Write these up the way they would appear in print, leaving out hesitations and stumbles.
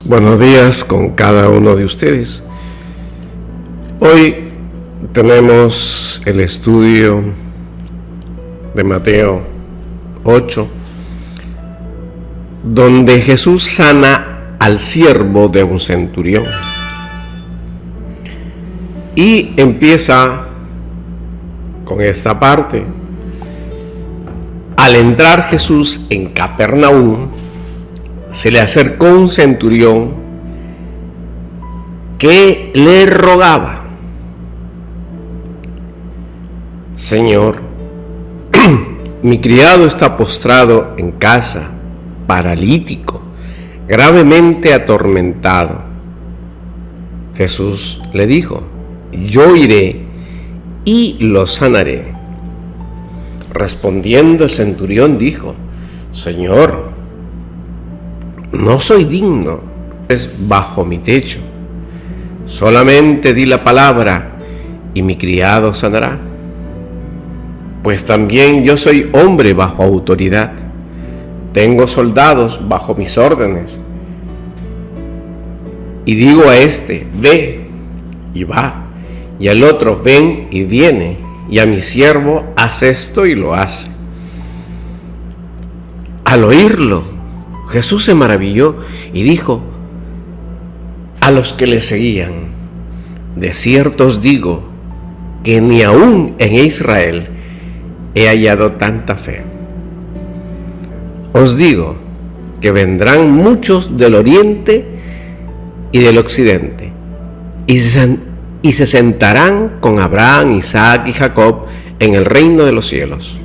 Buenos días con cada uno de ustedes. Hoy tenemos el estudio de Mateo 8, donde Jesús sana al siervo de un centurión. Y empieza con esta parte. Al entrar Jesús en Capernaum, se le acercó un centurión que le rogaba: Señor, mi criado está postrado en casa, paralítico, gravemente atormentado. Jesús le dijo: yo iré y lo sanaré. Respondiendo el centurión dijo: Señor, no soy digno, es bajo mi techo. Solamente di la palabra y mi criado sanará. Pues también yo soy hombre bajo autoridad. Tengo soldados bajo mis órdenes. Y digo a este: ve, y va. Y al otro: ven, y viene. Y a mi siervo: haz esto, y lo hace. Al oírlo, Jesús se maravilló y dijo a los que le seguían: de cierto os digo que ni aún en Israel he hallado tanta fe. Os digo que vendrán muchos del oriente y del occidente y se sentarán con Abraham, Isaac y Jacob en el reino de los cielos.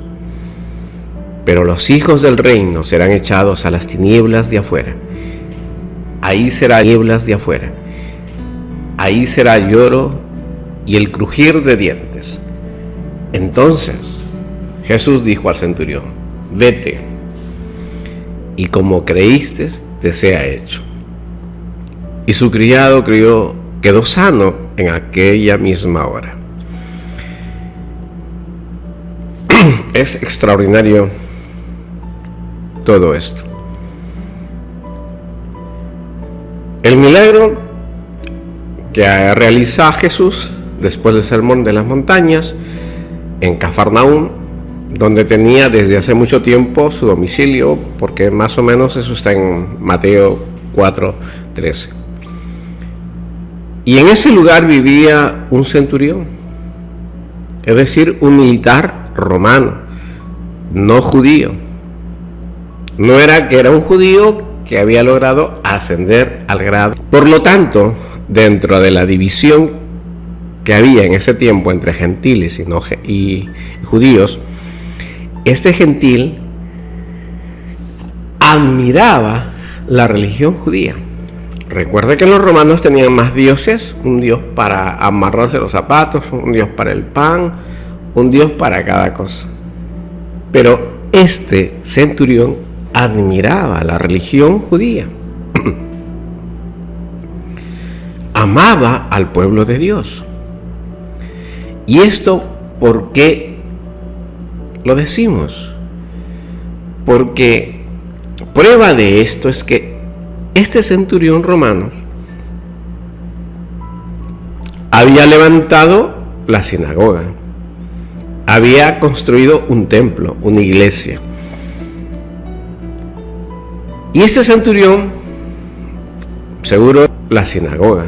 Pero los hijos del reino serán echados a las tinieblas de afuera. Ahí será tinieblas de afuera. Ahí será lloro y el crujir de dientes. Entonces Jesús dijo al centurión: vete, y como creíste, te sea hecho. Y su criado quedó sano en aquella misma hora. Es extraordinario todo esto. El milagro que realiza Jesús después del sermón de las montañas en Cafarnaúm, donde tenía desde hace mucho tiempo su domicilio, porque más o menos eso está en Mateo 4:13. Y en ese lugar vivía un centurión, es decir, un militar romano, no judío. No era que era un judío que había logrado ascender al grado. Por lo tanto, dentro de la división que había en ese tiempo entre gentiles y judíos, este gentil admiraba la religión judía. Recuerde que los romanos tenían más dioses: un dios para amarrarse los zapatos, un dios para el pan, un dios para cada cosa. Pero este centurión admiraba la religión judía. Amaba al pueblo de Dios. ¿Y esto por qué lo decimos? Porque prueba de esto es que este centurión romano había levantado la sinagoga, había construido un templo, una iglesia. Y ese centurión, seguro, la sinagoga,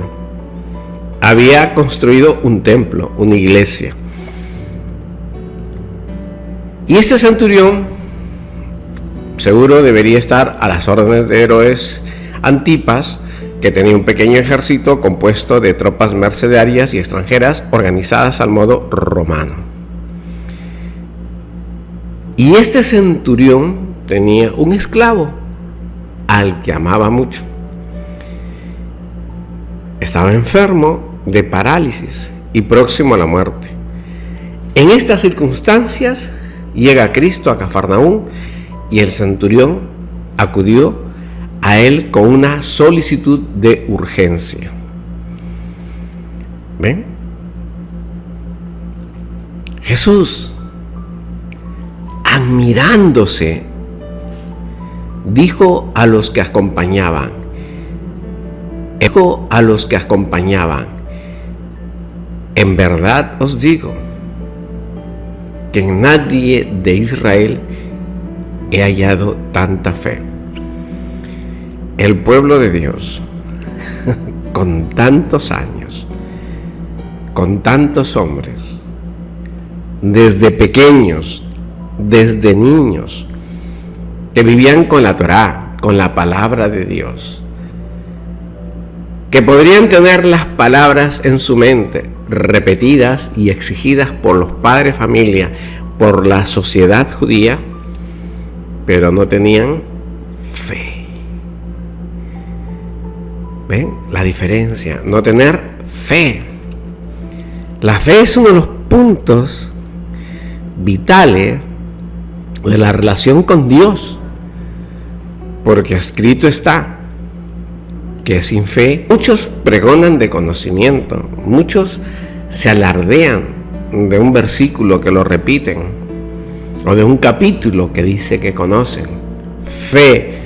había construido un templo, una iglesia. Y ese centurión, seguro, debería estar a las órdenes de Herodes Antipas, que tenía un pequeño ejército compuesto de tropas mercenarias y extranjeras organizadas al modo romano. Y este centurión tenía un esclavo al que amaba mucho. Estaba enfermo de parálisis y próximo a la muerte. En estas circunstancias llega Cristo a Cafarnaúm y el centurión acudió a él con una solicitud de urgencia. ¿Ven? Jesús, admirándose, dijo a los que acompañaban: Dijo a los que acompañaban: en verdad os digo que en nadie de Israel he hallado tanta fe. El pueblo de Dios, con tantos años, con tantos hombres, desde pequeños, desde niños, que vivían con la Torá, con la palabra de Dios, que podrían tener las palabras en su mente, repetidas y exigidas por los padres de familia, por la sociedad judía, pero no tenían fe. ¿Ven la diferencia? No tener fe. La fe es uno de los puntos vitales de la relación con Dios, porque escrito está que sin fe muchos pregonan de conocimiento, muchos se alardean de un versículo que lo repiten o de un capítulo que dice que conocen. Fe,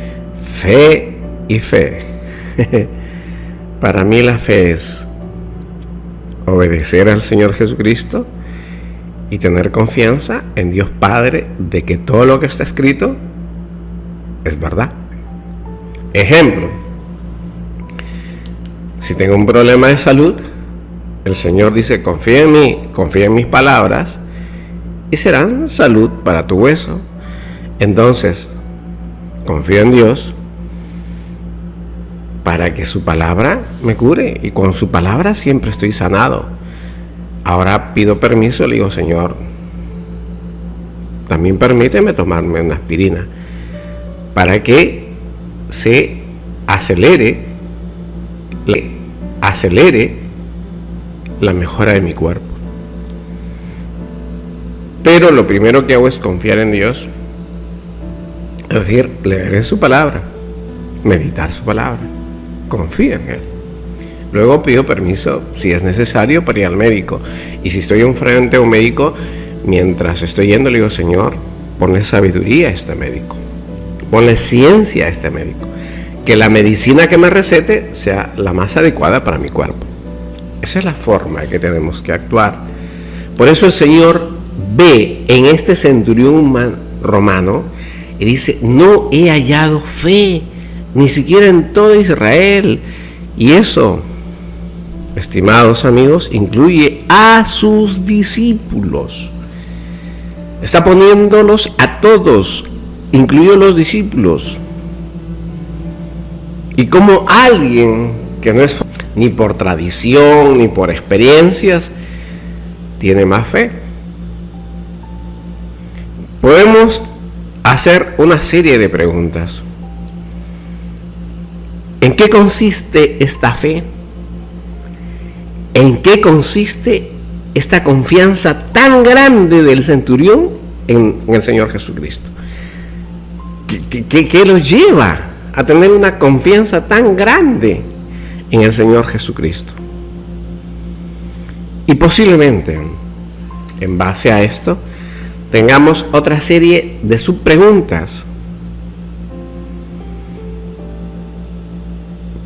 fe y fe. Para mí la fe es obedecer al Señor Jesucristo y tener confianza en Dios Padre de que todo lo que está escrito es verdad. Ejemplo: si tengo un problema de salud, el Señor dice: confía en mí, confía en mis palabras y serán salud para tu hueso. Entonces, confío en Dios para que su palabra me cure, y con su palabra siempre estoy sanado. Ahora pido permiso, le digo: Señor, también permíteme tomarme una aspirina para que se acelere la mejora de mi cuerpo. Pero lo primero que hago es confiar en Dios, es decir, leer en su palabra, meditar su palabra, confío en Él. Luego pido permiso, si es necesario, para ir al médico. Y si estoy enfrente a un médico, mientras estoy yendo, le digo: Señor, ponle sabiduría a este médico, ponle ciencia a este médico, que la medicina que me recete sea la más adecuada para mi cuerpo. Esa es la forma en que tenemos que actuar. Por eso el Señor ve en este centurión romano y dice: no he hallado fe, ni siquiera en todo Israel. Y eso, estimados amigos, incluye a sus discípulos. Está poniéndolos a todos, incluidos los discípulos. Y como alguien que no es ni por tradición ni por experiencias tiene más fe, podemos hacer una serie de preguntas. ¿En qué consiste esta fe? ¿En qué consiste esta confianza tan grande del centurión en el Señor Jesucristo? ¿Qué los lleva a tener una confianza tan grande en el Señor Jesucristo? Y posiblemente, en base a esto, tengamos otra serie de subpreguntas.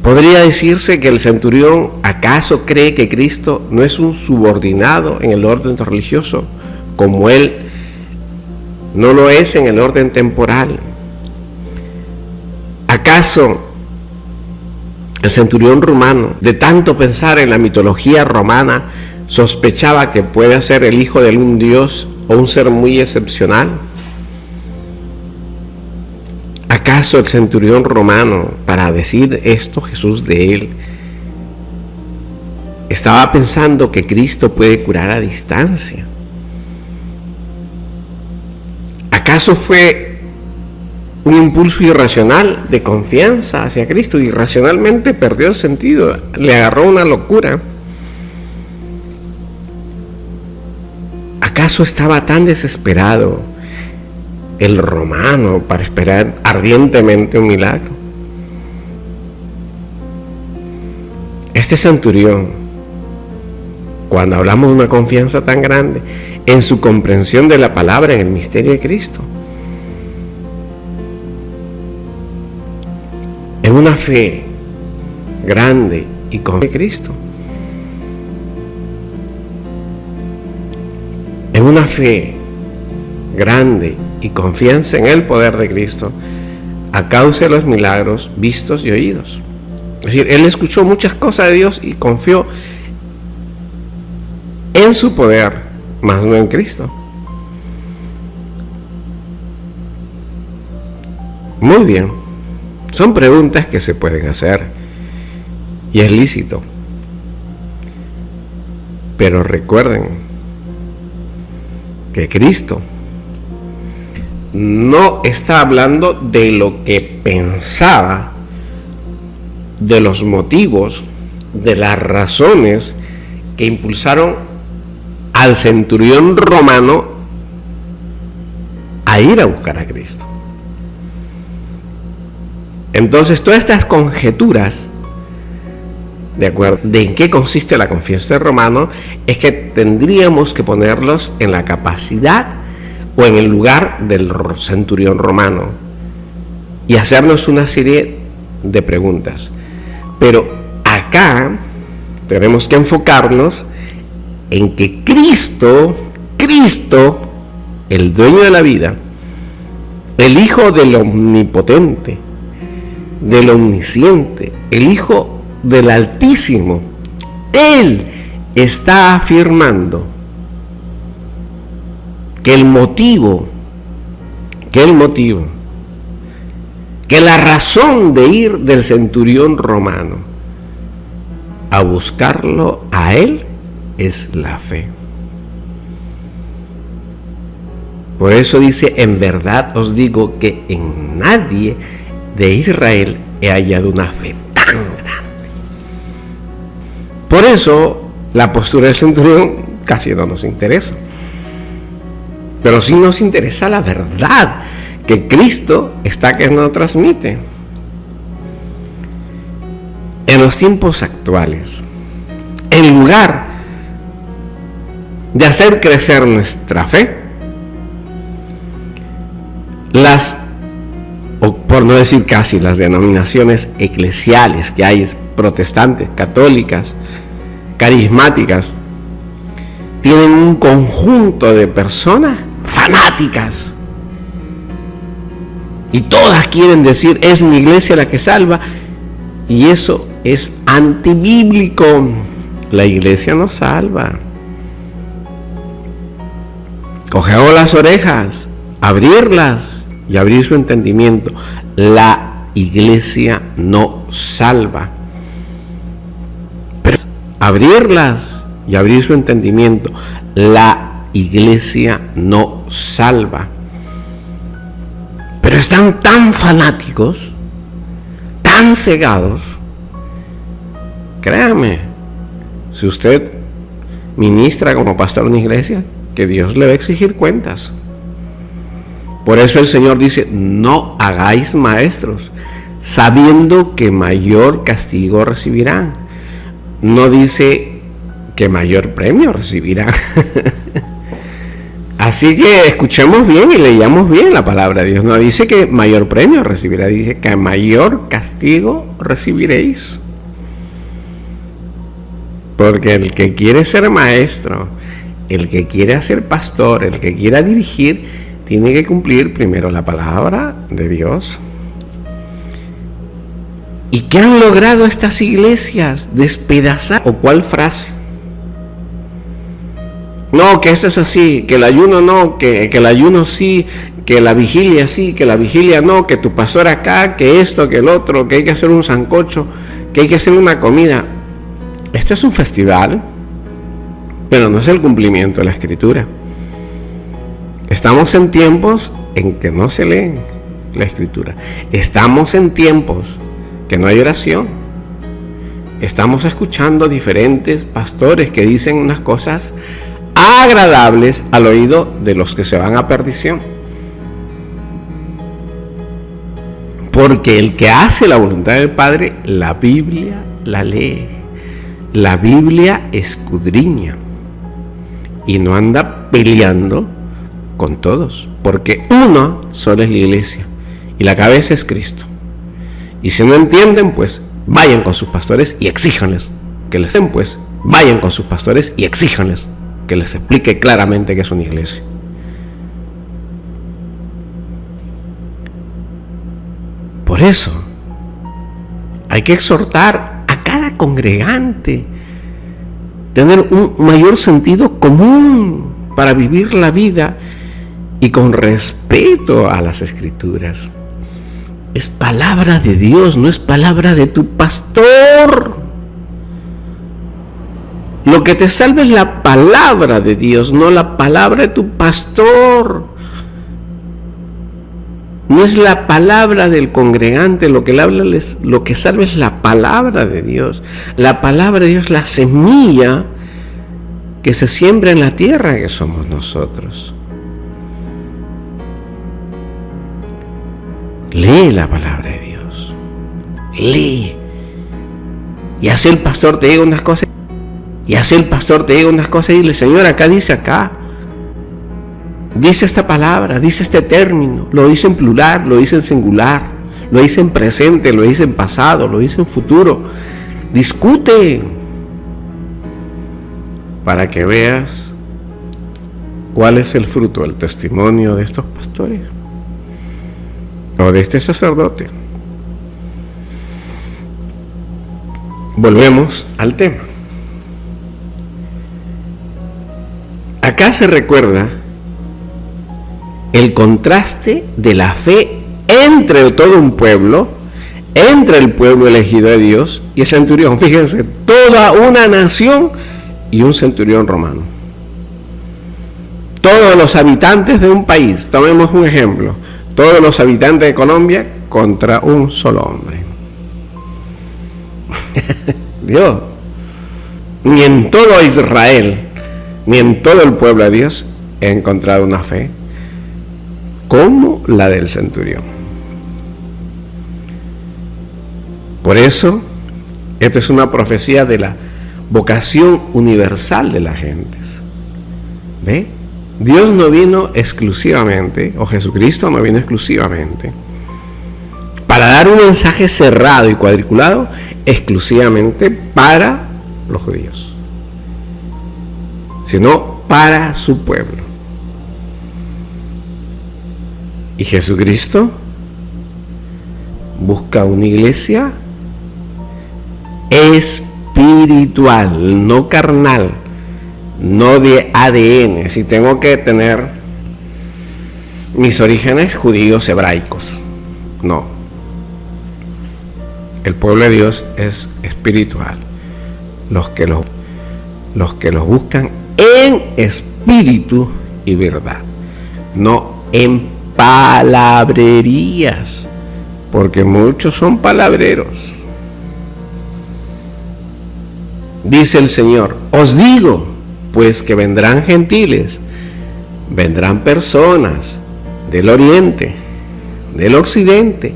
¿Podría decirse que el centurión acaso cree que Cristo no es un subordinado en el orden religioso, como él no lo es en el orden temporal? ¿Acaso el centurión romano, de tanto pensar en la mitología romana, sospechaba que puede ser el hijo de algún dios o un ser muy excepcional? ¿Acaso el centurión romano, para decir esto Jesús de él, estaba pensando que Cristo puede curar a distancia? ¿Acaso fue un impulso irracional de confianza hacia Cristo? Irracionalmente perdió el sentido, le agarró una locura. ¿Acaso estaba tan desesperado el romano para esperar ardientemente un milagro? Este centurión, cuando hablamos de una confianza tan grande en su comprensión de la palabra, en el misterio de Cristo, en una fe grande y confía en Cristo. En una fe grande y confianza en el poder de Cristo a causa de los milagros vistos y oídos. Es decir, él escuchó muchas cosas de Dios y confió en su poder, más no en Cristo. Muy bien, son preguntas que se pueden hacer y es lícito. Pero recuerden que Cristo no está hablando de lo que pensaba, de los motivos, de las razones que impulsaron al centurión romano a ir a buscar a Cristo. Entonces, todas estas conjeturas, de acuerdo, de en qué consiste la confianza del romano, es que tendríamos que ponerlos en la capacidad o en el lugar del centurión romano y hacernos una serie de preguntas. Pero acá tenemos que enfocarnos en que Cristo, el dueño de la vida, el Hijo del Omnipotente, del Omnisciente, el Hijo del Altísimo, Él está afirmando que la razón de ir del centurión romano a buscarlo a él es la fe. Por eso dice: en verdad os digo que en nadie de Israel he hallado una fe tan grande. Por eso la postura del centurión casi no nos interesa. Pero sí nos interesa la verdad que Cristo está que nos transmite. En los tiempos actuales, en lugar de hacer crecer nuestra fe, o por no decir casi, las denominaciones eclesiales que hay, protestantes, católicas, carismáticas, tienen un conjunto de personas fanáticas y todas quieren decir: es mi iglesia la que salva, y eso es antibíblico. La iglesia no salva. Cogeos las orejas, abrirlas y abrir su entendimiento. La iglesia no salva. Pero abrirlas y abrir su entendimiento. La iglesia no salva. Pero están tan fanáticos, tan cegados. Créame, si usted ministra como pastor en una iglesia, que Dios le va a exigir cuentas. Por eso el Señor dice: no hagáis maestros, sabiendo que mayor castigo recibirán. No dice que mayor premio recibirán. Así que escuchemos bien y leamos bien la palabra de Dios. No dice que mayor premio recibirá, dice que mayor castigo recibiréis. Porque el que quiere ser maestro, el que quiere ser pastor, el que quiera dirigir, tiene que cumplir primero la palabra de Dios. ¿Y qué han logrado estas iglesias? Despedazar. ¿O cuál frase? No, que eso es así, que el ayuno no, que el ayuno sí, que la vigilia sí, que la vigilia no, que tu pastor acá, que esto, que el otro, que hay que hacer un sancocho, que hay que hacer una comida. Esto es un festival, pero no es el cumplimiento de la Escritura. Estamos en tiempos en que no se lee la Escritura. Estamos en tiempos que no hay oración. Estamos escuchando diferentes pastores que dicen unas cosas agradables al oído de los que se van a perdición. Porque el que hace la voluntad del Padre, la Biblia la lee, la Biblia escudriña y no anda peleando con todos, porque uno solo es la iglesia y la cabeza es Cristo. Y si no entienden, pues vayan con sus pastores y exíjanles que les den, pues, vayan con sus pastores y exíjanles que les explique claramente qué es una iglesia. Por eso hay que exhortar a cada congregante tener un mayor sentido común para vivir la vida y con respeto a las Escrituras. Es palabra de Dios, no es palabra de tu pastor. Lo que te salva es la palabra de Dios, no la palabra de tu pastor. No es la palabra del congregante, lo que salva es la palabra de Dios. La palabra de Dios es la semilla que se siembra en la tierra que somos nosotros. Lee la palabra de Dios. Lee. Y así el pastor te diga unas cosas. Y dile, Señor, acá dice acá. Dice esta palabra, dice este término, lo dice en plural, lo dice en singular, lo dice en presente, lo dice en pasado, lo dice en futuro. Discute para que veas cuál es el fruto, el testimonio de estos pastores o de este sacerdote. Volvemos al tema. Acá se recuerda el contraste de la fe entre todo un pueblo, entre el pueblo elegido de Dios y el centurión. Fíjense, toda una nación y un centurión romano. Todos los habitantes de un país, tomemos un ejemplo, todos los habitantes de Colombia contra un solo hombre. Dios, ni en todo Israel, ni en todo el pueblo de Dios he encontrado una fe como la del centurión. Por eso, esta es una profecía de la vocación universal de las gentes. ¿Ve? Dios no vino exclusivamente, o Jesucristo no vino exclusivamente, para dar un mensaje cerrado y cuadriculado exclusivamente para los judíos, sino para su pueblo. Y Jesucristo busca una iglesia espiritual, no carnal, no de ADN. Si tengo que tener mis orígenes judíos hebraicos, no. El pueblo de Dios es espiritual. Los que los buscan en espíritu y verdad, no en palabrerías, porque muchos son palabreros. Dice el Señor, os digo, pues que vendrán gentiles, vendrán personas del oriente, del occidente,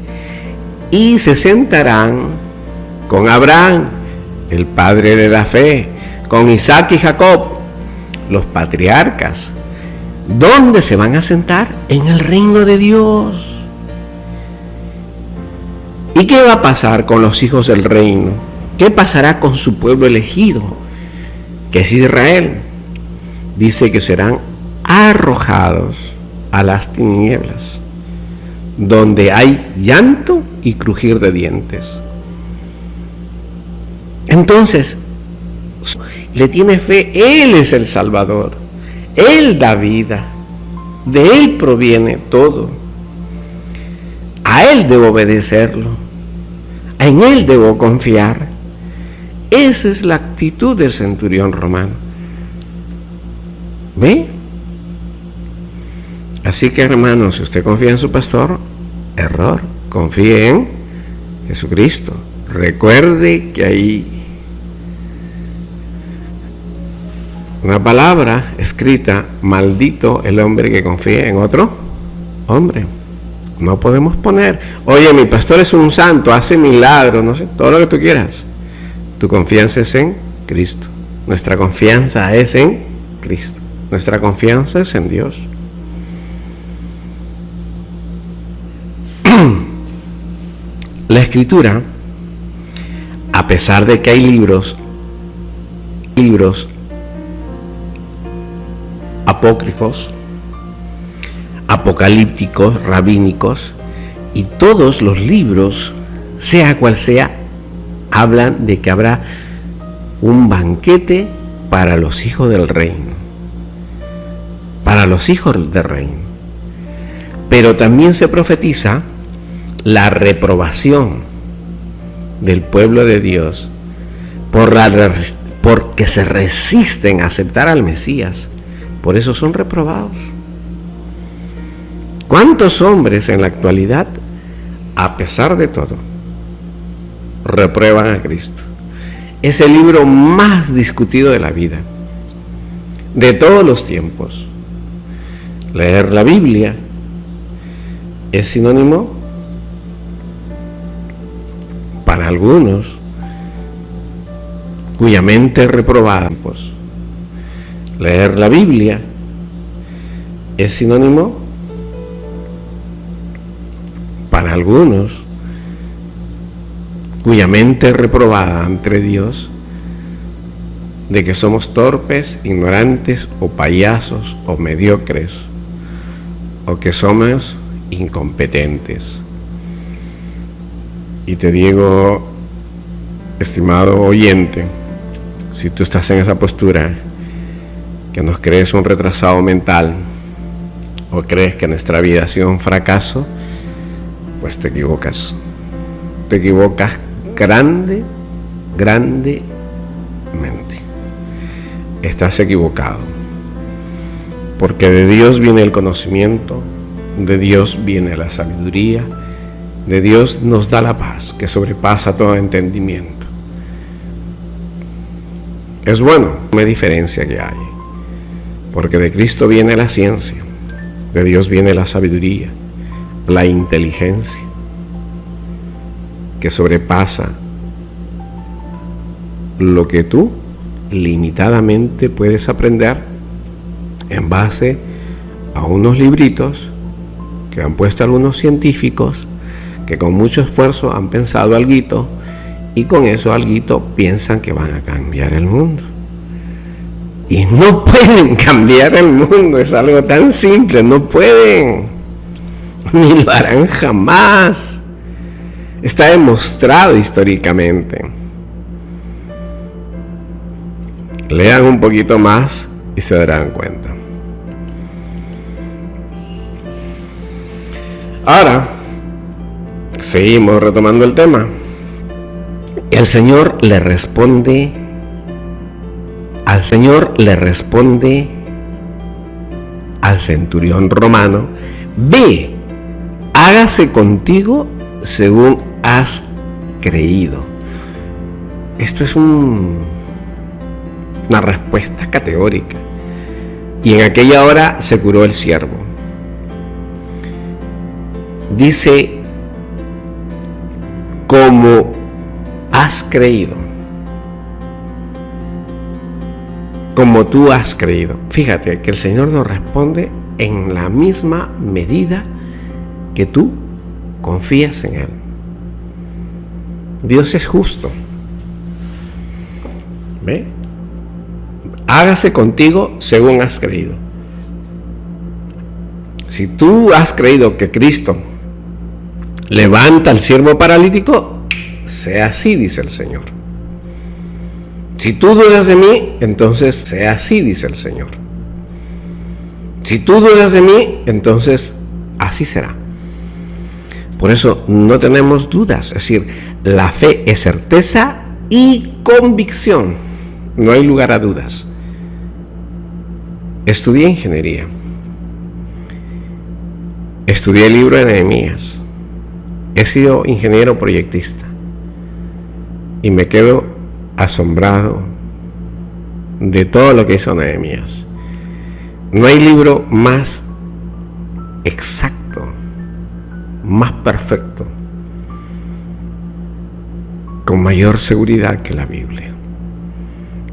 y se sentarán con Abraham, el padre de la fe, con Isaac y Jacob, los patriarcas. ¿Dónde se van a sentar? En el reino de Dios. ¿Y qué va a pasar con los hijos del reino? ¿Qué pasará con su pueblo elegido, que es Israel? Dice que serán arrojados a las tinieblas, donde hay llanto y crujir de dientes. Entonces, le tiene fe, Él es el Salvador, Él da vida, de Él proviene todo. A Él debo obedecerlo, en Él debo confiar. Esa es la actitud del centurión romano. ¿Ve? Así que, hermanos, si usted confía en su pastor, error. Confíe en Jesucristo. Recuerde que hay una palabra escrita: maldito el hombre que confía en otro hombre. No podemos poner, oye, mi pastor es un santo, hace milagros, no sé, todo lo que tú quieras. Tu confianza es en Cristo. Nuestra confianza es en Cristo. Nuestra confianza es en Dios. La Escritura a pesar de que hay libros apócrifos, apocalípticos, rabínicos, y todos los libros, sea cual sea, hablan de que habrá un banquete para los hijos del reino, para los hijos del reino. Pero también se profetiza la reprobación del pueblo de Dios porque se resisten a aceptar al Mesías. Por eso son reprobados. ¿Cuántos hombres en la actualidad, a pesar de todo, reprueban a Cristo? Es el libro más discutido de la vida, de todos los tiempos. Leer la Biblia es sinónimo para algunos cuya mente es reprobada. Leer la Biblia es sinónimo para algunos cuya mente es reprobada ante Dios, de que somos torpes, ignorantes o payasos o mediocres, o que somos incompetentes. Y te digo, estimado oyente, si tú estás en esa postura, que nos crees un retrasado mental o crees que nuestra vida ha sido un fracaso, pues te equivocas. Te equivocas grandemente. Estás equivocado. Porque de Dios viene el conocimiento, de Dios viene la sabiduría, de Dios nos da la paz que sobrepasa todo entendimiento. Es bueno, no hay diferencia que hay. Porque de Cristo viene la ciencia, de Dios viene la sabiduría, la inteligencia, que sobrepasa lo que tú limitadamente puedes aprender en base a unos libritos que han puesto algunos científicos que con mucho esfuerzo han pensado alguito, y con eso alguito piensan que van a cambiar el mundo. Y no pueden cambiar el mundo, es algo tan simple, no pueden, ni lo harán jamás. Está demostrado históricamente. Lean un poquito más y se darán cuenta. Ahora, seguimos retomando el tema. El Señor le responde al centurión romano: ve, hágase contigo según has creído. Esto es una respuesta categórica. Y en aquella hora se curó el siervo. Dice: como has creído, como tú has creído. Fíjate que el Señor nos responde en la misma medida que tú confías en Él. Dios es justo. ¿Ve? Hágase contigo según has creído. Si tú has creído que Cristo levanta al siervo paralítico, sea así, dice el Señor. Si tú dudas de mí, entonces sea así, dice el Señor. Si tú dudas de mí, entonces así será. Por eso no tenemos dudas. Es decir, la fe es certeza y convicción. No hay lugar a dudas. Estudié ingeniería. Estudié el libro de Nehemías. He sido ingeniero proyectista. Y me quedo asombrado de todo lo que hizo Nehemías. No hay libro más exacto, más perfecto, con mayor seguridad que la Biblia.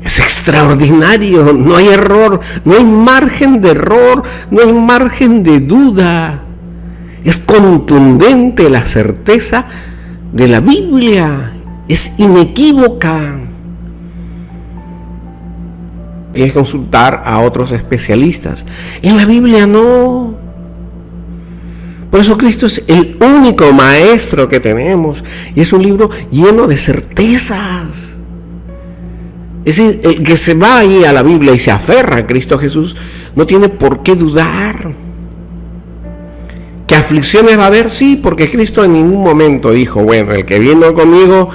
Es extraordinario, no hay error, no hay margen de error, no hay margen de duda. Es contundente la certeza de la Biblia es inequívoca. Tienes que consultar a otros especialistas. En la Biblia no. Por eso Cristo es el único maestro que tenemos, y es un libro lleno de certezas. Es decir, el que se va ahí a la Biblia y se aferra a Cristo Jesús no tiene por qué dudar. ¿Qué aflicciones va a haber? Sí, porque Cristo en ningún momento dijo, bueno, el que vino conmigo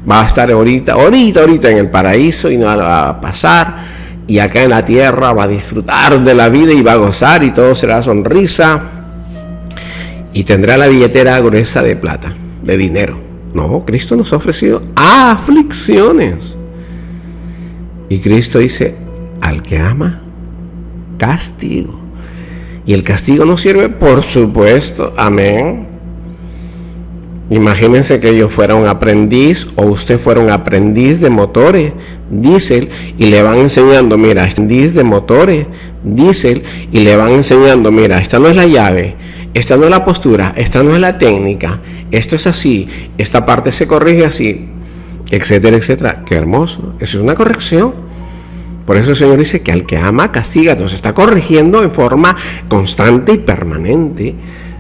va a estar ahorita en el paraíso y no va a pasar, y acá en la tierra va a disfrutar de la vida y va a gozar y todo será sonrisa y tendrá la billetera gruesa de plata, de dinero. No, Cristo nos ha ofrecido aflicciones. Y Cristo dice, al que ama, castigo. Y el castigo no sirve, por supuesto, amén. Imagínense que yo fuera un aprendiz, o usted fuera un aprendiz de motores diésel, y le van enseñando, mira, aprendiz de motores diésel, y le van enseñando, mira, esta no es la llave, esta no es la postura, esta no es la técnica, esto es así, esta parte se corrige así, etcétera, etcétera. Qué hermoso, eso es una corrección. Por eso el Señor dice que al que ama castiga. Nos está corrigiendo en forma constante y permanente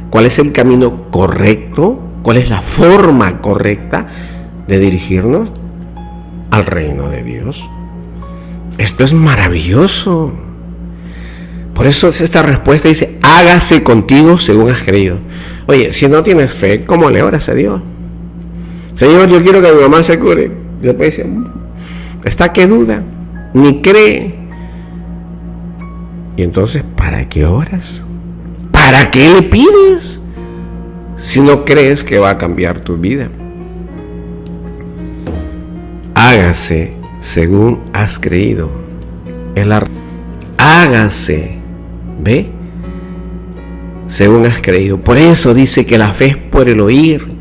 cuál es el camino correcto, cuál es la forma correcta de dirigirnos al reino de Dios. Esto es maravilloso. Por eso esta respuesta dice, hágase contigo según has creído. Oye, si no tienes fe, ¿cómo le oras a Dios? Señor, yo quiero que mi mamá se cure. Y después dice, está que duda, ni cree. Y entonces, ¿para qué oras? ¿Para qué le pides? Si no crees que va a cambiar tu vida. Hágase según has creído. Hágase, ¿ve? Según has creído. Por eso dice que la fe es por el oír.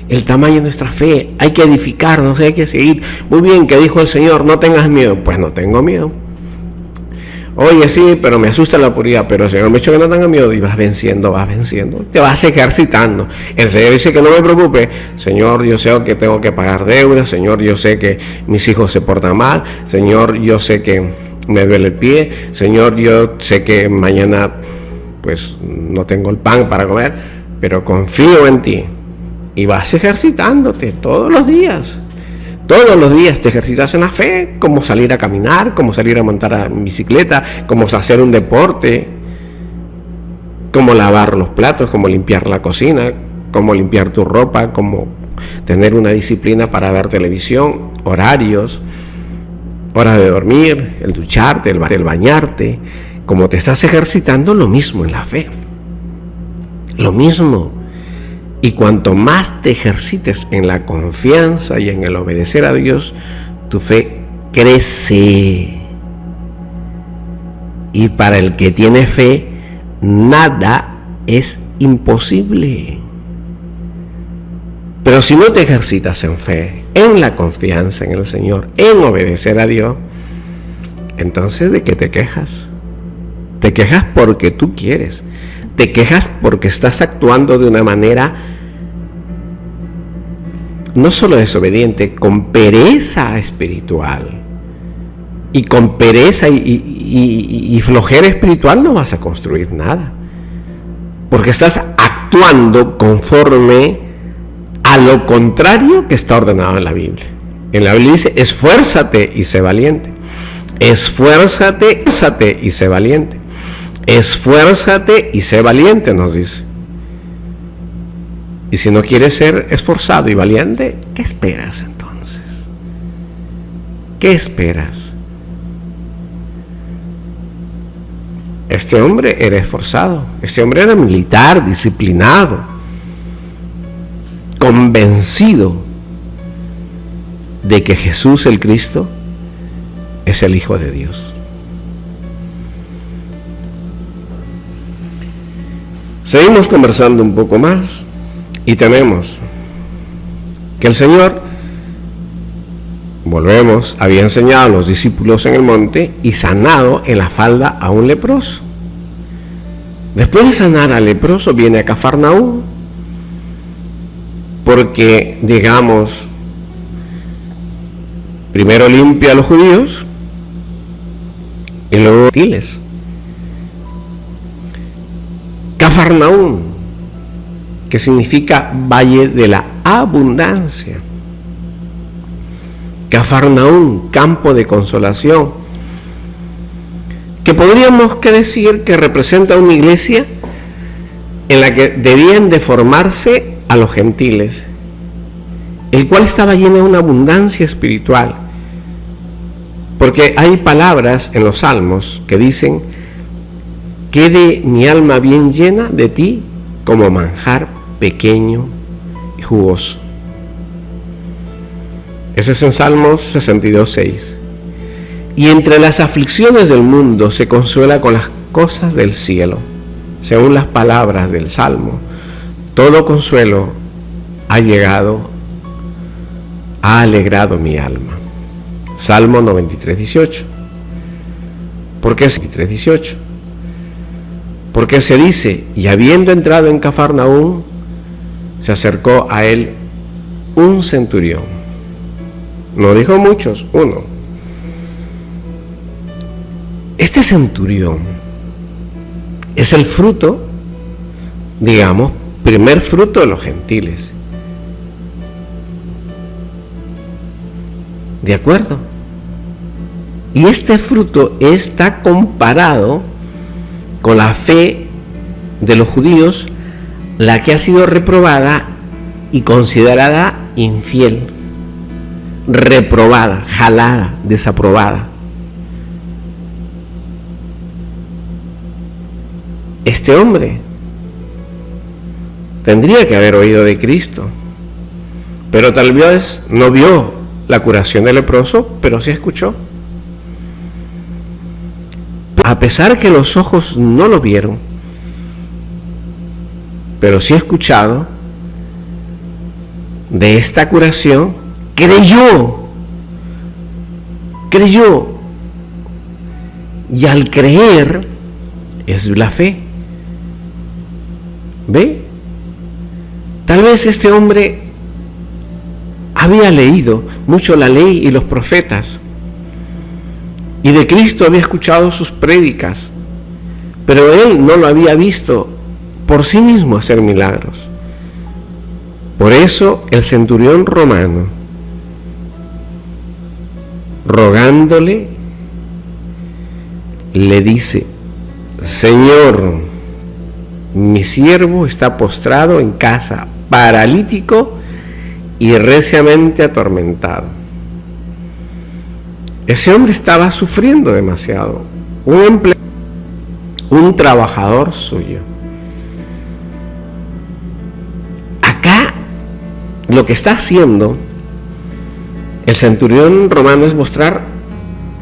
El tamaño de nuestra fe, hay que edificarnos, hay que seguir. Muy bien, que dijo el Señor, no tengas miedo. Pues no tengo miedo. Oye, sí, pero me asusta la oscuridad. Pero el Señor me ha dicho que no tenga miedo. Y vas venciendo, te vas ejercitando. El Señor dice que no me preocupe. Señor, yo sé que tengo que pagar deudas. Señor, yo sé que mis hijos se portan mal. Señor, yo sé que me duele el pie. Señor, yo sé que mañana pues no tengo el pan para comer, pero confío en ti. Y vas ejercitándote todos los días. Todos los días te ejercitas en la fe, como salir a caminar, como salir a montar en bicicleta, como hacer un deporte, como lavar los platos, como limpiar la cocina, como limpiar tu ropa, como tener una disciplina para ver televisión, horarios, horas de dormir, el ducharte, el bañarte. Como te estás ejercitando, lo mismo en la fe. Lo mismo. Y cuanto más te ejercites en la confianza y en el obedecer a Dios, tu fe crece. Y para el que tiene fe, nada es imposible. Pero si no te ejercitas en fe, en la confianza en el Señor, en obedecer a Dios, entonces ¿de qué te quejas? Te quejas porque tú quieres. Te quejas porque estás actuando de una manera no solo desobediente, con pereza espiritual. Y con pereza y flojera espiritual no vas a construir nada. Porque estás actuando conforme a lo contrario que está ordenado en la Biblia. En la Biblia dice, esfuérzate y sé valiente. Esfuérzate y sé valiente. Esfuérzate y sé valiente, nos dice. Y si no quieres ser esforzado y valiente, ¿qué esperas entonces? ¿Qué esperas? Este hombre era esforzado, este hombre era militar, disciplinado, convencido de que Jesús el Cristo es el Hijo de Dios. Seguimos conversando un poco más y tenemos que el Señor, volvemos, había enseñado a los discípulos en el monte y sanado en la falda a un leproso. Después de sanar al leproso viene a Cafarnaúm porque, digamos, Primero limpia a los judíos y luego a los gentiles. Cafarnaúm, que significa valle de la abundancia. Cafarnaúm, campo de consolación, que podríamos decir que representa una iglesia en la que debían de formarse a los gentiles, el cual estaba lleno de una abundancia espiritual, porque hay palabras en los salmos que dicen: quede mi alma bien llena de ti como manjar pequeño y jugoso. Eso es en Salmos 62:6. Y entre las aflicciones del mundo se consuela con las cosas del cielo. Según las palabras del Salmo, todo consuelo ha alegrado mi alma. Salmo 93:18. ¿Por qué 93:18? Porque se dice: y habiendo entrado en Cafarnaúm, se acercó a él un centurión. No dijo muchos, uno. Este centurión es el fruto, digamos, primer fruto de los gentiles. ¿De acuerdo? Y este fruto está comparado con la fe de los judíos, la que ha sido reprobada y considerada infiel, reprobada, jalada, desaprobada. Este hombre tendría que haber oído de Cristo, pero tal vez no vio la curación del leproso, pero sí escuchó. A pesar que los ojos no lo vieron, pero sí escuchado de esta curación, creyó. Y al creer es la fe. ¿Ve? Tal vez este hombre había leído mucho la ley y los profetas, y de Cristo había escuchado sus prédicas, pero él no lo había visto por sí mismo hacer milagros. Por eso el centurión romano, rogándole, le dice: Señor, mi siervo está postrado en casa, paralítico y reciamente atormentado. Ese hombre estaba sufriendo demasiado. Un trabajador suyo. Acá lo que está haciendo el centurión romano es mostrar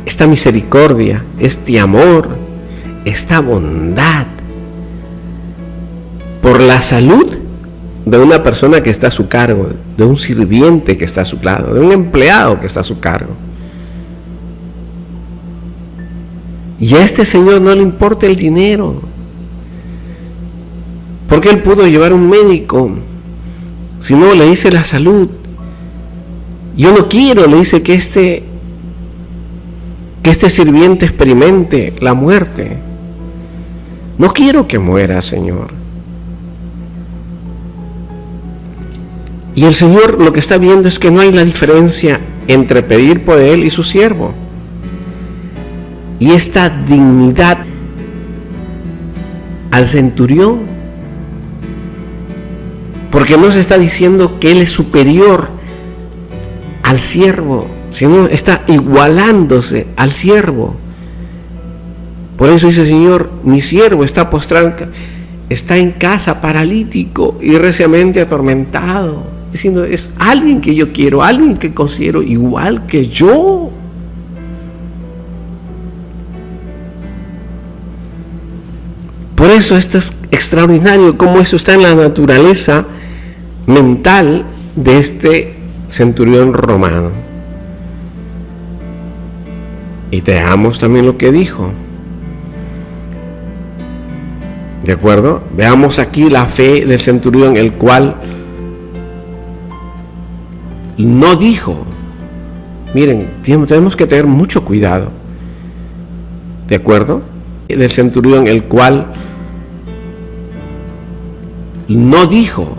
esta misericordia, este amor, esta bondad por la salud de una persona que está a su cargo, de un sirviente que está a su lado, de un empleado que está a su cargo. Y a este señor no le importa el dinero, porque él pudo llevar un médico, si no le dice la salud. Yo no quiero, le dice, que este sirviente experimente la muerte. No quiero que muera, Señor. Y el Señor lo que está viendo es que no hay la diferencia entre pedir por él y su siervo. Y esta dignidad al centurión, porque no se está diciendo que él es superior al siervo, sino está igualándose al siervo. Por eso dice: Señor, mi siervo está postrado, está en casa, paralítico y reciamente atormentado. Diciendo, es alguien que yo quiero, alguien que considero igual que yo. Por eso esto es extraordinario, cómo eso está en la naturaleza mental de este centurión romano. Y veamos también lo que dijo. ¿De acuerdo? Veamos aquí la fe del centurión, el cual no dijo Miren, tenemos que tener mucho cuidado. ¿De acuerdo? Del centurión, el cual no dijo,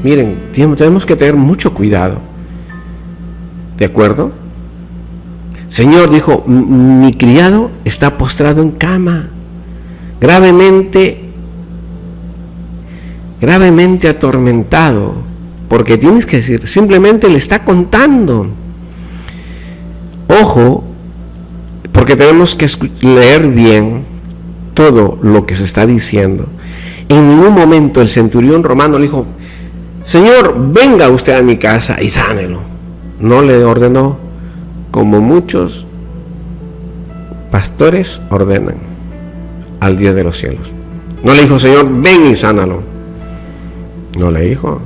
miren, tenemos que tener mucho cuidado. ¿De acuerdo? Señor, dijo, mi criado está postrado en cama, gravemente atormentado, porque tienes que decir, simplemente le está contando. Ojo, porque tenemos que leer bien todo lo que se está diciendo. En ningún momento el centurión romano le dijo, Señor, venga usted a mi casa y sánelo. No le ordenó, como muchos pastores ordenan al Dios de los cielos. No le dijo, Señor, ven y sánalo. No le dijo.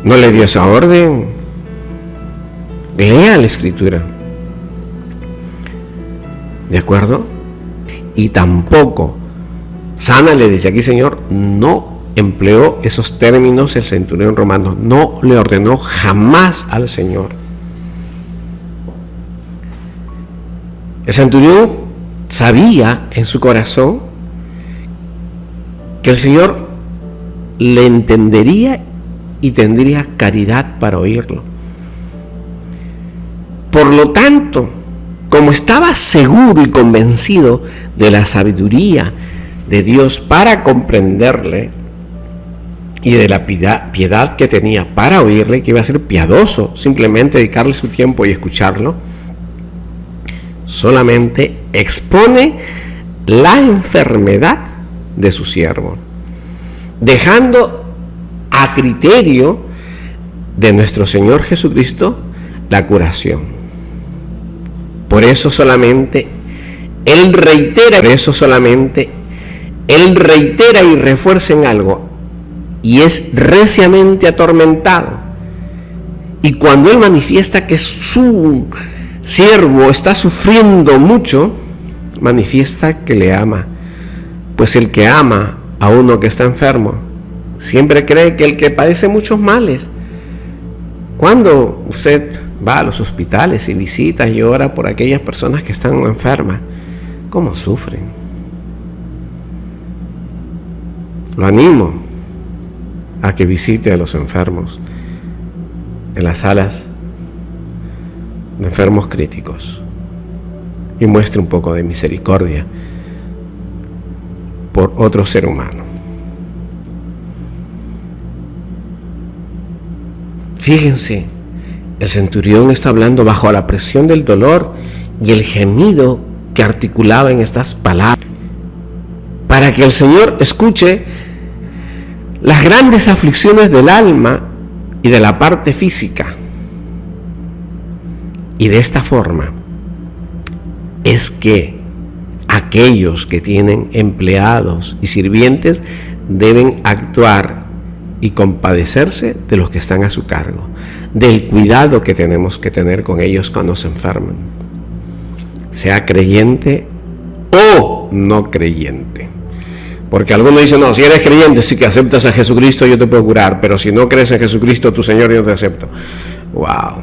No le dio esa orden. Lea la Escritura. ¿De acuerdo? Y tampoco, sánale desde aquí, Señor, no empleó esos términos el centurión romano. No le ordenó jamás al Señor. El centurión sabía en su corazón que el Señor le entendería y tendría caridad para oírlo. Por lo tanto, como estaba seguro y convencido de la sabiduría de Dios para comprenderle y de la piedad que tenía para oírle, que iba a ser piadoso simplemente dedicarle su tiempo y escucharlo, solamente expone la enfermedad de su siervo, dejando a criterio de nuestro Señor Jesucristo la curación. Por eso solamente Él reitera y refuerza en algo, y es reciamente atormentado. Y cuando Él manifiesta que su siervo está sufriendo mucho, manifiesta que le ama. Pues el que ama a uno que está enfermo siempre cree que el que padece muchos males. Cuando usted va a los hospitales y visita y ora por aquellas personas que están enfermas, ¿cómo sufren? Lo animo a que visite a los enfermos en las salas de enfermos críticos y muestre un poco de misericordia por otro ser humano. Fíjense, el centurión está hablando bajo la presión del dolor y el gemido que articulaba en estas palabras, para que el Señor escuche las grandes aflicciones del alma y de la parte física. Y de esta forma es que aquellos que tienen empleados y sirvientes deben actuar y compadecerse de los que están a su cargo, del cuidado que tenemos que tener con ellos cuando se enferman, sea creyente o no creyente. Porque algunos dicen, no, si eres creyente, si que aceptas a Jesucristo, yo te puedo curar, pero si no crees en Jesucristo, tu Señor, yo no te acepto. ¡Wow!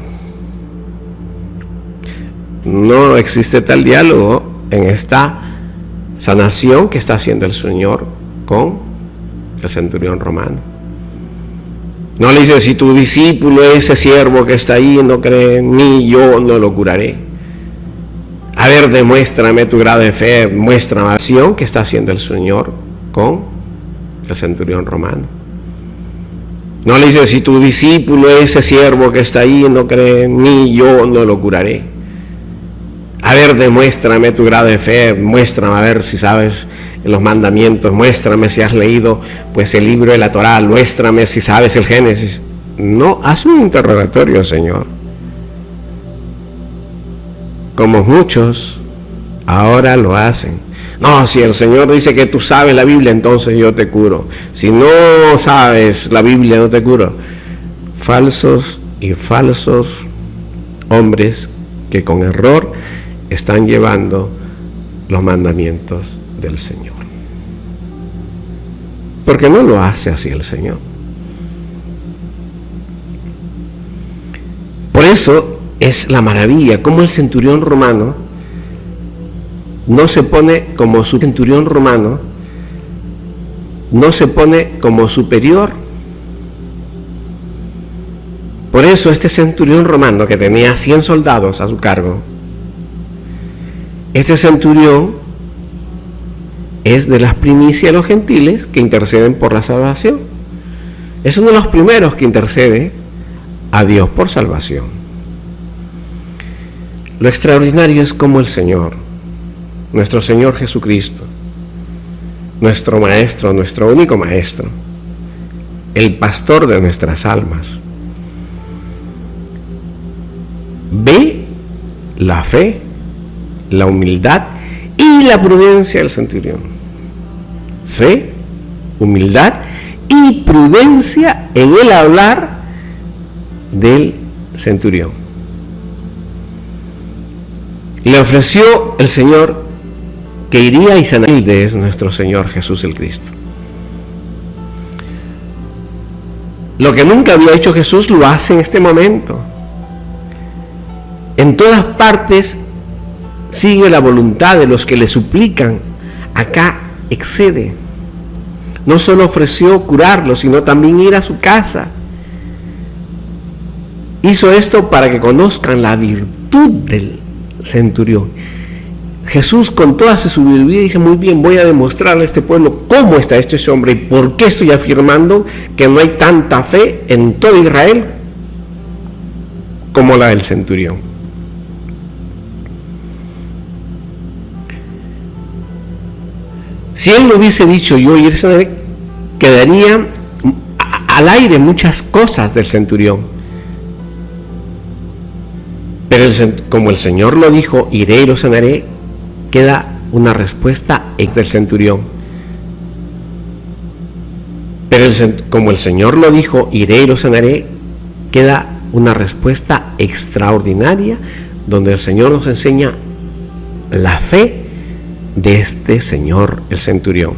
No existe tal diálogo en esta sanación que está haciendo el Señor con el centurión romano. No le dice, si tu discípulo, ese siervo que está ahí, no cree en mí, yo no lo curaré. A ver, demuéstrame tu grado de fe, muéstrame la acción que está haciendo el Señor con el centurión romano. No le dice, si tu discípulo, ese siervo que está ahí, no cree en mí, yo no lo curaré. A ver, demuéstrame tu grado de fe, muéstrame a ver si sabes los mandamientos, muéstrame si has leído pues el libro de la Torá, muéstrame si sabes el Génesis. No, haz un interrogatorio, Señor. Como muchos ahora lo hacen. No, si el Señor dice que tú sabes la Biblia, entonces yo te curo. Si no sabes la Biblia, no te curo. Falsos hombres que con error están llevando los mandamientos del Señor. Porque no lo hace así el Señor. Por eso es la maravilla, cómo el centurión romano no se pone como su centurión romano, no se pone como superior. Por eso este centurión romano, que tenía 100 soldados a su cargo, este centurión es de las primicias de los gentiles que interceden por la salvación. Es uno de los primeros que intercede a Dios por salvación. Lo extraordinario es como el Señor, nuestro Señor Jesucristo, nuestro Maestro, nuestro único Maestro, el pastor de nuestras almas, ve la fe, la humildad y la prudencia del centurión. Fe, humildad y prudencia en el hablar del centurión. Le ofreció el Señor que iría y sanaría. Es nuestro Señor Jesús el Cristo. Lo que nunca había hecho Jesús lo hace en este momento. En todas partes sigue la voluntad de los que le suplican. Acá excede. No solo ofreció curarlo, sino también ir a su casa. Hizo esto para que conozcan la virtud del centurión. Jesús, con toda su sabiduría, dice: muy bien, voy a demostrarle a este pueblo cómo está este hombre y por qué estoy afirmando que no hay tanta fe en todo Israel como la del centurión. Si él lo hubiese dicho yo y él, quedaría al aire muchas cosas del centurión. Pero como el Señor lo dijo, iré y lo sanaré, queda una respuesta del centurión. Pero como el Señor lo dijo, iré y lo sanaré, queda una respuesta extraordinaria, donde el Señor nos enseña la fe de este señor, el centurión.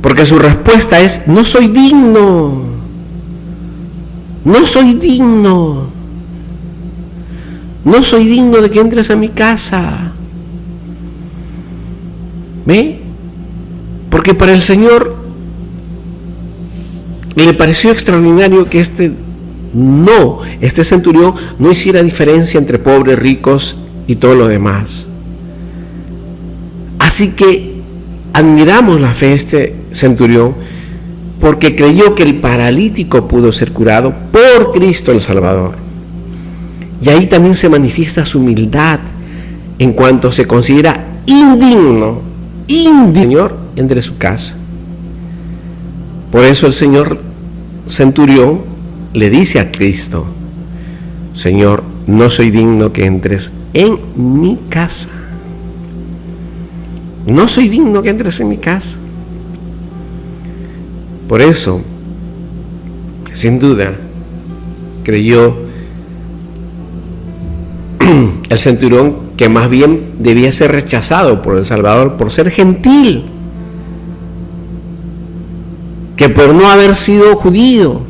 Porque su respuesta es: no soy digno, no soy digno, no soy digno de que entres a mi casa. ¿Ve? Porque para el Señor le pareció extraordinario que este centurión no hiciera diferencia entre pobres, ricos y todo lo demás. Así que admiramos la fe de este centurión, porque creyó que el paralítico pudo ser curado por Cristo el Salvador. Y ahí también se manifiesta su humildad, en cuanto se considera indigno, Señor, entre su casa. Por eso el Señor centurión le dice a Cristo: Señor, no soy digno que entres en mi casa. No soy digno que entres en mi casa. Por eso, sin duda, creyó el centurión que más bien debía ser rechazado por el Salvador por ser gentil, que por no haber sido judío.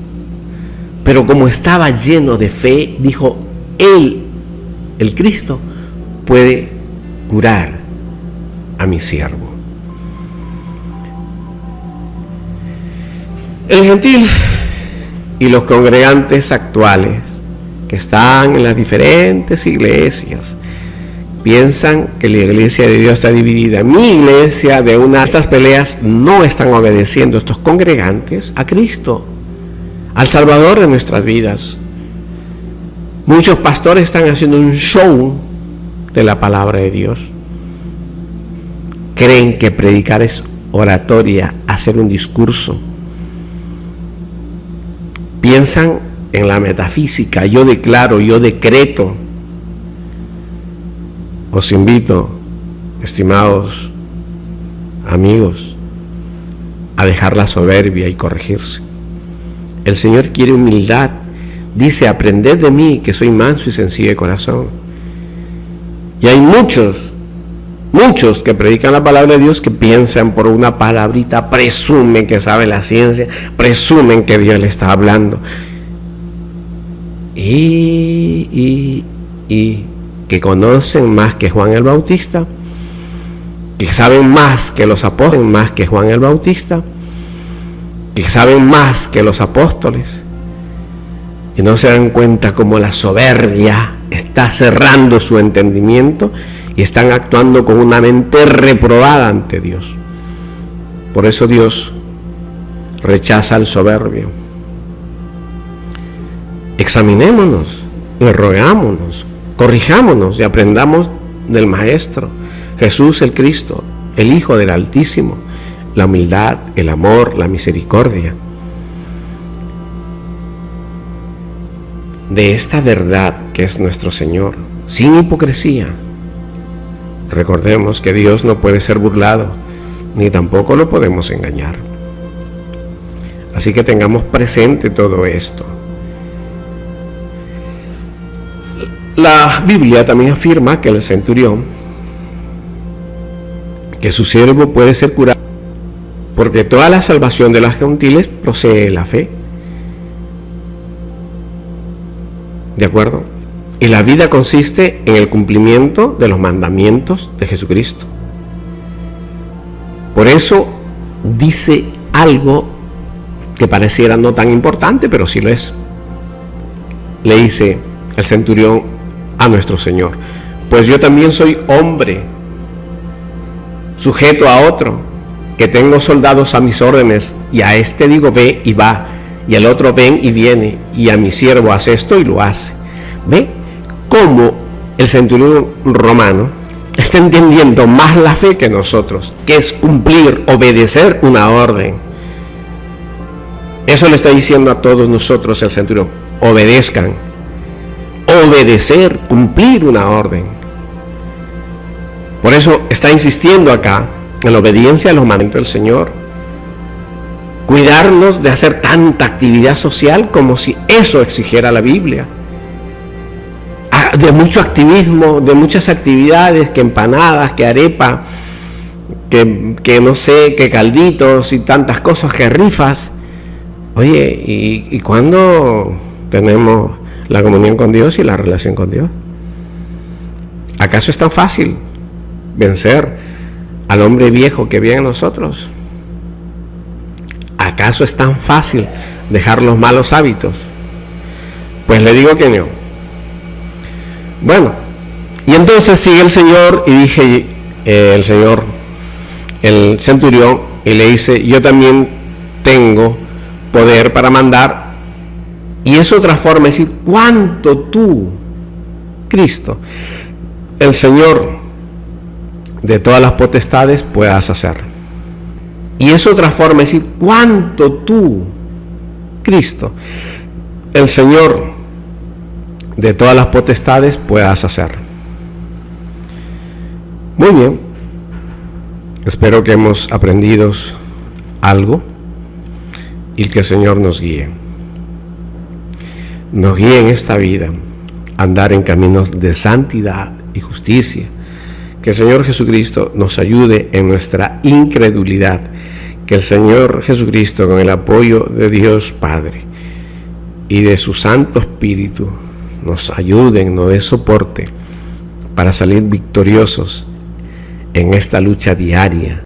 Pero como estaba lleno de fe, dijo: Él, el Cristo, puede curar a mi siervo. El gentil y los congregantes actuales que están en las diferentes iglesias piensan que la iglesia de Dios está dividida. Mi iglesia, de una de estas peleas, no están obedeciendo estos congregantes a Cristo, al Salvador de nuestras vidas. Muchos pastores están haciendo un show de la palabra de Dios. Creen que predicar es oratoria, hacer un discurso. Piensan en la metafísica: yo declaro, yo decreto. Os invito, estimados amigos, a dejar la soberbia y corregirse. El Señor quiere humildad. Dice: aprended de mí, que soy manso y sencillo de corazón. Y hay muchos que predican la palabra de Dios, que piensan por una palabrita, presumen que saben la ciencia, presumen que Dios le está hablando. Y y que conocen más que Juan el Bautista, que saben más que los apóstoles, más que Juan el Bautista, que saben más que los apóstoles, y no se dan cuenta cómo la soberbia está cerrando su entendimiento y están actuando con una mente reprobada ante Dios. Por eso Dios rechaza al soberbio. Examinémonos y rogámonos, corrijámonos y aprendamos del Maestro, Jesús el Cristo, el Hijo del Altísimo, la humildad, el amor, la misericordia. De esta verdad que es nuestro Señor, sin hipocresía. Recordemos que Dios no puede ser burlado, ni tampoco lo podemos engañar. Así que tengamos presente todo esto. La Biblia también afirma que el centurión, que su siervo puede ser curado, porque toda la salvación de los gentiles procede de la fe. ¿De acuerdo? Y la vida consiste en el cumplimiento de los mandamientos de Jesucristo. Por eso dice algo que pareciera no tan importante, pero sí lo es. Le dice el centurión a nuestro Señor: pues yo también soy hombre, sujeto a otro, que tengo soldados a mis órdenes, y a este digo ve y va, y al otro ven y viene, y a mi siervo hace esto y lo hace. ¿Ve cómo el centurión romano está entendiendo más la fe que nosotros, que es cumplir, obedecer una orden? Eso le está diciendo a todos nosotros el centurión: obedezcan. Obedecer, cumplir una orden. Por eso está insistiendo acá en la obediencia a los mandamientos del Señor. Cuidarnos de hacer tanta actividad social como si eso exigiera la Biblia. De mucho activismo, de muchas actividades, que empanadas, que arepa, que no sé, que calditos y tantas cosas, que rifas. Oye, ¿y cuándo tenemos la comunión con Dios y la relación con Dios? ¿Acaso es tan fácil vencer al hombre viejo que vive en nosotros? ¿Acaso es tan fácil dejar los malos hábitos? Pues le digo que no. Bueno, y entonces sigue el Señor, y dije el Señor, el centurión, y le dice: yo también tengo poder para mandar. Y es otra forma de decir: cuánto tú, Cristo, el Señor de todas las potestades, puedas hacer. Y es otra forma de decir: cuánto tú, Cristo, el Señor de todas las potestades, puedas hacer. Muy bien, espero que hemos aprendido algo y que el Señor nos guíe en esta vida, andar en caminos de santidad y justicia. Que el Señor Jesucristo nos ayude en nuestra incredulidad. Que el Señor Jesucristo, con el apoyo de Dios Padre y de su Santo Espíritu, nos ayude, nos dé soporte para salir victoriosos en esta lucha diaria